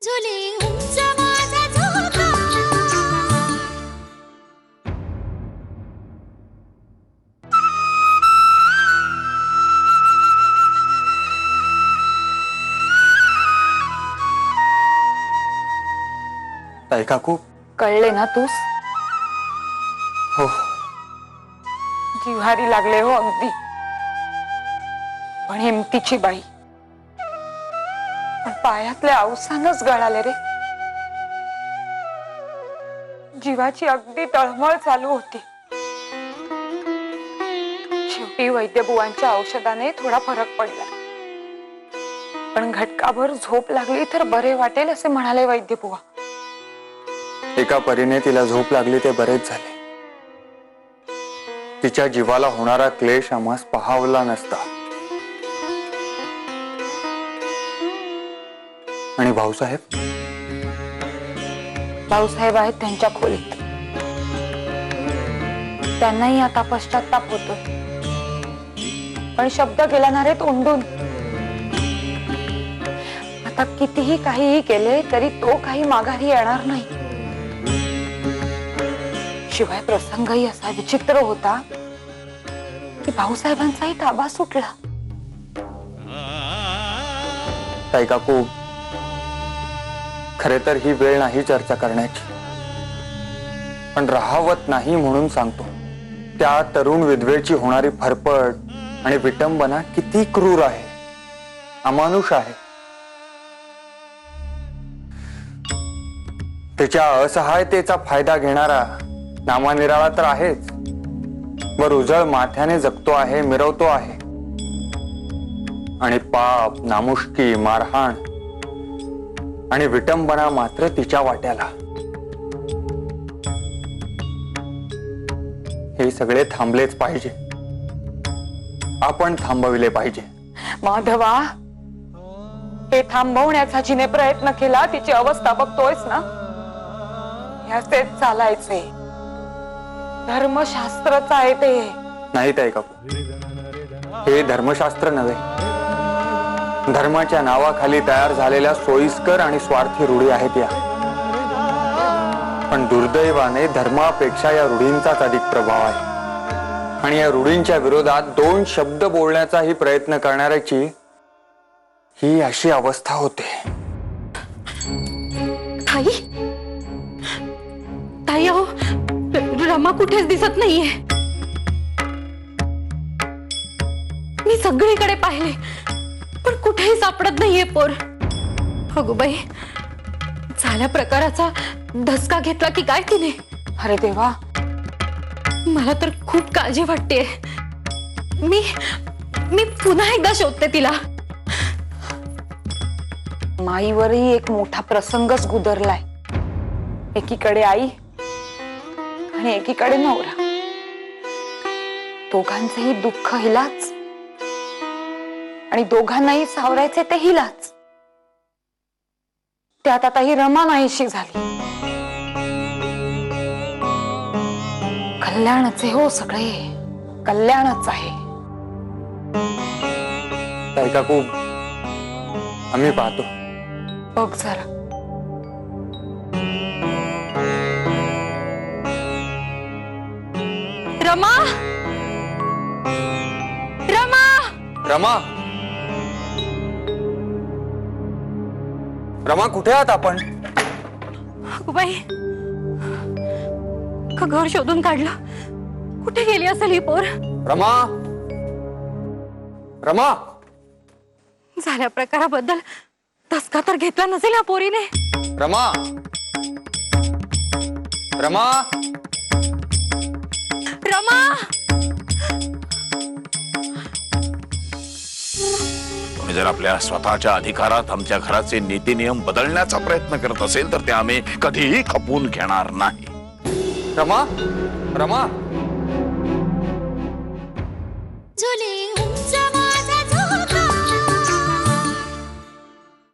झुले उंच माझा झोका। ताई काकू कळले ना तूस? हो जिव्हारी लागले हो अगदी, पण हिमतीची बाई, पण पायातले अवसानच गळाले रे। जीवाची अगदी तळमळ चालू होती। शेवटी वैद्यबुवांच्या औषधाने थोडा फरक पडला, पण घटकाभर झोप लागली तर बरे वाटेल असे म्हणाले वैद्यबुवा। एका परीने तिला झोप लागली ते बरेच झाले। तिच्या जीवाला होणारा क्लेश आम्हास पाहावला नसता। आणि भाऊसाहेब भाऊसाहेब आहेत त्यांच्या खोलीत, त्यांनाही आता पश्चाताप होतो, पण शब्द गेला ना रे तोंडून। आता कितीही काहीही केले तरी तो काही माघारी येणार नाही। शिवाय प्रसंगही असा विचित्र होता की भाऊसाहेबांचाही ताबा सुटला। ताई काकू खरे तर ही वेळ नाही चर्चा करण्याची, पण राहावत नाही म्हणून सांगतो। त्या तरुण विधवेची होणारी फरफट आणि विटंबना किती क्रूर आहे, अमानुष आहे। तिच्या असहायतेचा फायदा घेणारा नामानिराळा तर आहेच, वर उजळ माथ्याने जगतो आहे, मिरवतो आहे। आणि पाप, नामुष्की, मारहाण आणि विटंबना मात्र तिच्या वाट्याला। हे सगळे थांबलेच पाहिजे, आपण थांबविले पाहिजे। माधवा, हे थांबवण्याचा जिने प्रयत्न केला तिची अवस्था बघतोयस ना, याचेच चालायचे। धर्मशास्त्रच आहे ते। नाही ताई काकू, हे धर्मशास्त्र नव्हे, धर्माच्या नावाखाली तयार झालेल्या सोयीस्कर आणि स्वार्थी रूढी आहेत या। पण दुर्दैवाने धर्मापेक्षा या रूढींचाच अधिक प्रभाव आहे, आणि या रूढींच्या विरोधात दोन शब्द बोलण्याचाही प्रयत्न करणाऱ्याची ही अशी अवस्था होते। ताई, ताई अहो, रमा कुठेच दिसत नाहीये। मी सगळीकडे पाहिले पण कुठेही सापडत नाहीये पोर। अगोबाई, झाल्या प्रकाराचा धसका घेतला की काय तिने? अरे देवा, मला तर खूप काळजी वाटते। मी पुन्हा एकदा शोधते तिला। माईवरही एक मोठा प्रसंगच गुदरलाय। एकीकडे आई आणि एकीकडे नवरा, दोघांचेही दुःख हिलाच आणि दोघांनाही सावरायचे ते हिलाच। त्यात आता ही रमा नाहीशी झाली। कल्याणचे हो सगळे, कल्याणच आहे। ताई काकू, आम्ही पाहतो। बघ जरा, रमा, रमा, रमा, रमा कुठे आहात आपण? अगोबाई, का घर शोधून काढलं? कुठे गेली असेल ही पोर? रमा, रमा, झाल्या प्रकाराबद्दल धसका तर घेतला नसेल या पोरीने? रमा, रमा, रमा, तुम्ही जर आपल्या स्वतःच्या अधिकारात आमच्या घराचे नीती नियम बदलण्याचा प्रयत्न करत असेल तर ते आम्ही कधीही खपवून घेणार नाही। रमा, रमा, झुले